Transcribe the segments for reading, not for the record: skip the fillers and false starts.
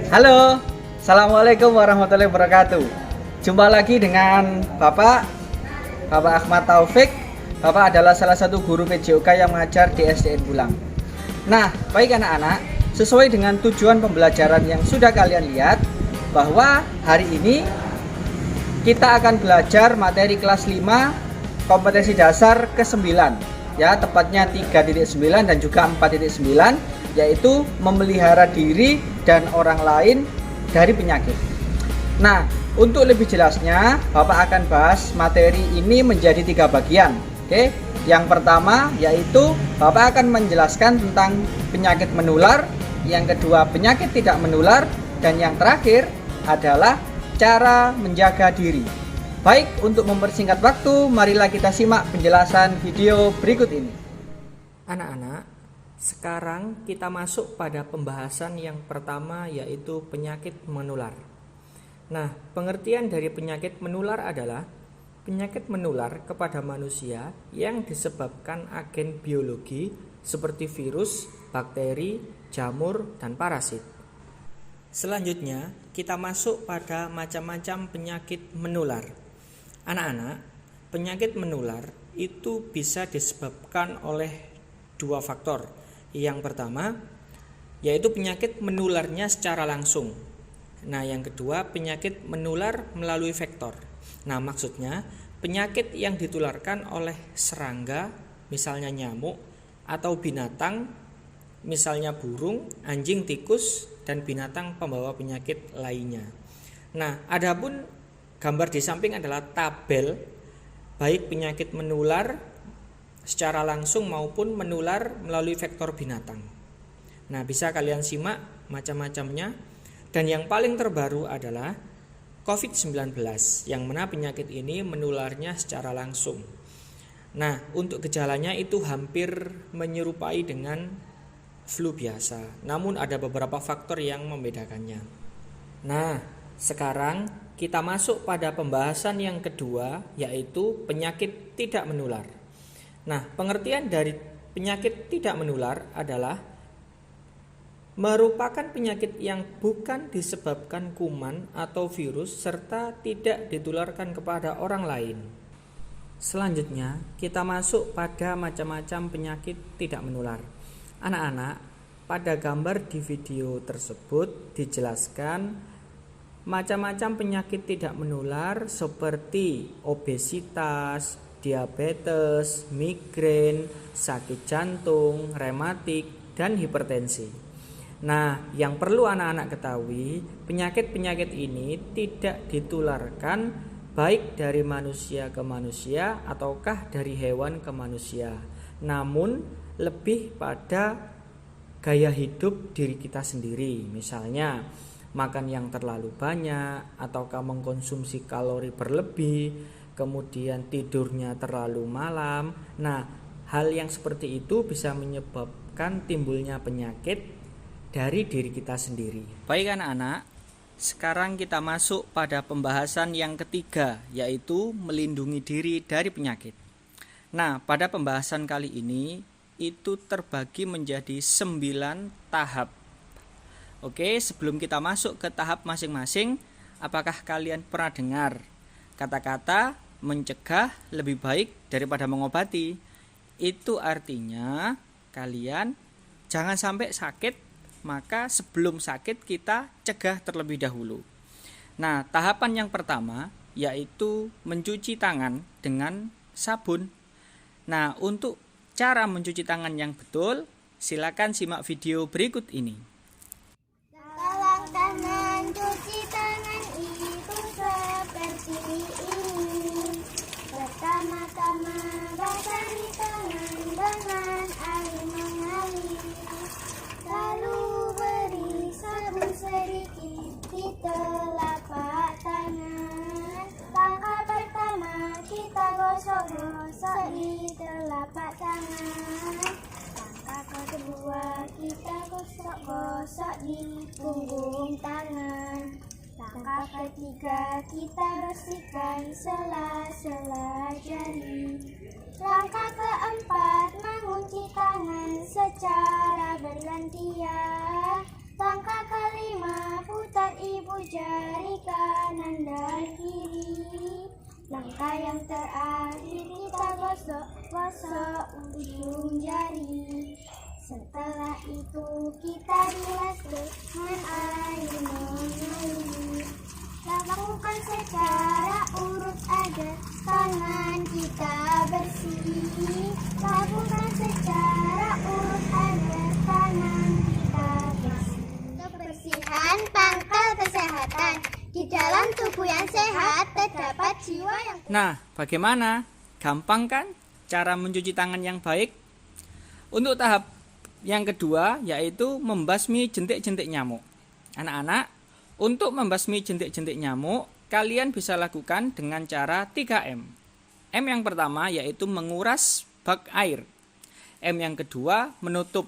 Halo, Assalamualaikum warahmatullahi wabarakatuh. Jumpa lagi dengan Bapak Ahmad Taufik. Bapak adalah salah satu guru PJOK yang mengajar di SDN Bulang. Nah, baik anak-anak, sesuai dengan tujuan pembelajaran yang sudah kalian lihat, bahwa hari ini kita akan belajar materi kelas 5 kompetensi dasar ke-9, ya, tepatnya 3.9 dan juga 4.9, yaitu memelihara diri dan orang lain dari penyakit. Nah, untuk lebih jelasnya, Bapak akan bahas materi ini menjadi 3 bagian. Oke, yang pertama yaitu Bapak akan menjelaskan tentang penyakit menular, yang kedua penyakit tidak menular, dan yang terakhir adalah cara menjaga diri. Baik, untuk mempersingkat waktu, marilah kita simak penjelasan video berikut ini. Anak-anak, sekarang kita masuk pada pembahasan yang pertama, yaitu penyakit menular. Nah, pengertian dari penyakit menular adalah penyakit menular kepada manusia yang disebabkan agen biologi seperti virus, bakteri, jamur, dan parasit. Selanjutnya, kita masuk pada macam-macam penyakit menular. Anak-anak, penyakit menular itu bisa disebabkan oleh 2 faktor. Yang pertama, yaitu penyakit menularnya secara langsung. Nah, yang kedua, penyakit menular melalui vektor. Nah, maksudnya penyakit yang ditularkan oleh serangga, misalnya nyamuk, atau binatang, misalnya burung, anjing, tikus, dan binatang pembawa penyakit lainnya. Nah, adapun gambar di samping adalah tabel baik penyakit menular secara langsung maupun menular melalui vektor binatang. Nah, bisa kalian simak macam-macamnya. Dan yang paling terbaru adalah COVID-19, yang mana penyakit ini menularnya secara langsung. Nah, untuk gejalanya itu hampir menyerupai dengan flu biasa, namun ada beberapa faktor yang membedakannya. Nah, sekarang kita masuk pada pembahasan yang kedua, yaitu penyakit tidak menular. Nah, pengertian dari penyakit tidak menular adalah merupakan penyakit yang bukan disebabkan kuman atau virus serta tidak ditularkan kepada orang lain. Selanjutnya, kita masuk pada macam-macam penyakit tidak menular. Anak-anak, pada gambar di video tersebut dijelaskan macam-macam penyakit tidak menular seperti obesitas, diabetes, migrain, sakit jantung, rematik, dan hipertensi. Nah, yang perlu anak-anak ketahui, penyakit-penyakit ini tidak ditularkan baik dari manusia ke manusia ataukah dari hewan ke manusia, namun lebih pada gaya hidup diri kita sendiri. Misalnya, makan yang terlalu banyak ataukah mengkonsumsi kalori berlebih, kemudian tidurnya terlalu malam. Nah, hal yang seperti itu bisa menyebabkan timbulnya penyakit dari diri kita sendiri. Baik anak-anak, sekarang kita masuk pada pembahasan yang ketiga, yaitu melindungi diri dari penyakit. Nah, pada pembahasan kali ini itu terbagi menjadi 9 tahap. Oke, sebelum kita masuk ke tahap masing-masing, apakah kalian pernah dengar kata-kata mencegah lebih baik daripada mengobati? Itu artinya kalian jangan sampai sakit, maka sebelum sakit kita cegah terlebih dahulu. Nah, tahapan yang pertama yaitu mencuci tangan dengan sabun. Nah, untuk cara mencuci tangan yang betul, silakan simak video berikut ini. Dalam tangan, cuci tangan itu seperti ini. Pertama-tama basahi tangan dengan air mengalir. Lalu beri sabun sedikit di telapak tangan. Langkah pertama kita gosok-gosok di telapak tangan. Langkah kedua kita gosok-gosok di punggung tangan. Langkah ketiga kita bersihkan sela-sela jari. Langkah keempat mengunci tangan secara bergantian. Langkah kelima ibu jari kanan dan kiri. Langkah yang terakhir kita gosok-gosok ujung jari. Setelah itu kita bilas dengan air mengalir. Lakukan secara urut agar tangan kita bersih. Lakukan secara urut agar tangan kita bersih. Kebersihan pangkal kesehatan. Di dalam tubuh yang sehat terdapat jiwa yang... Nah, bagaimana? Gampang kan cara mencuci tangan yang baik? Untuk tahap yang kedua yaitu membasmi jentik-jentik nyamuk. Anak-anak, untuk membasmi jentik-jentik nyamuk, kalian bisa lakukan dengan cara 3M. M yang pertama yaitu menguras bak air. M yang kedua menutup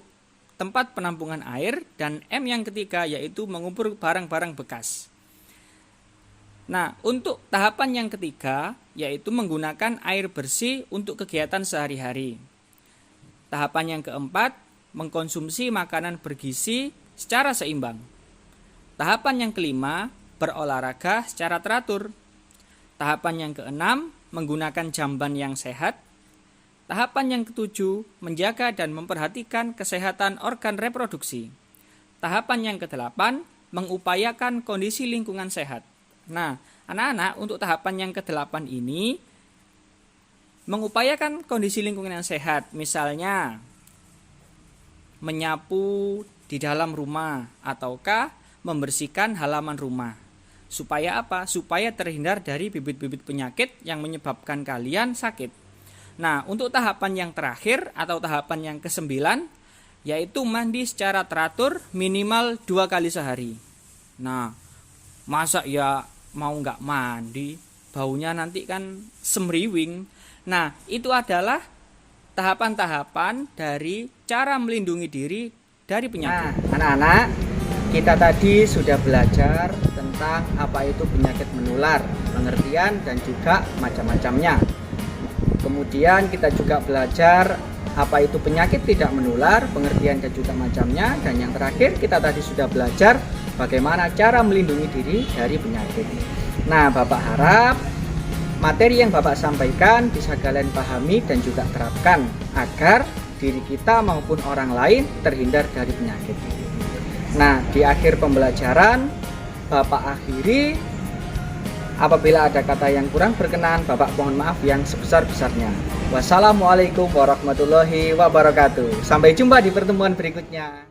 tempat penampungan air. Dan M yang ketiga yaitu mengubur barang-barang bekas. Nah, untuk tahapan yang ketiga yaitu menggunakan air bersih untuk kegiatan sehari-hari. Tahapan yang keempat, mengkonsumsi makanan bergizi secara seimbang. Tahapan yang kelima, berolahraga secara teratur. Tahapan yang keenam, menggunakan jamban yang sehat. Tahapan yang ketujuh, menjaga dan memperhatikan kesehatan organ reproduksi. Tahapan yang kedelapan, mengupayakan kondisi lingkungan sehat. Nah, anak-anak, untuk tahapan yang ke-8 ini mengupayakan kondisi lingkungan yang sehat, misalnya menyapu di dalam rumah ataukah membersihkan halaman rumah. Supaya apa? Supaya terhindar dari bibit-bibit penyakit yang menyebabkan kalian sakit. Nah, untuk tahapan yang terakhir atau tahapan yang ke-9 yaitu mandi secara teratur minimal 2 kali sehari. Nah, masa ya mau nggak mandi, baunya nanti kan semriwing. Nah, itu adalah tahapan-tahapan dari cara melindungi diri dari penyakit. Nah, anak-anak, kita tadi sudah belajar tentang apa itu penyakit menular, pengertian dan juga macam-macamnya. Kemudian kita juga belajar apa itu penyakit tidak menular, pengertian dan juga macamnya. Dan yang terakhir kita tadi sudah belajar bagaimana cara melindungi diri dari penyakit. Nah, Bapak harap materi yang Bapak sampaikan bisa kalian pahami dan juga terapkan agar diri kita maupun orang lain terhindar dari penyakit. Nah, di akhir pembelajaran Bapak akhiri, apabila ada kata yang kurang berkenan, Bapak mohon maaf yang sebesar-besarnya. Wassalamualaikum warahmatullahi wabarakatuh. Sampai jumpa di pertemuan berikutnya.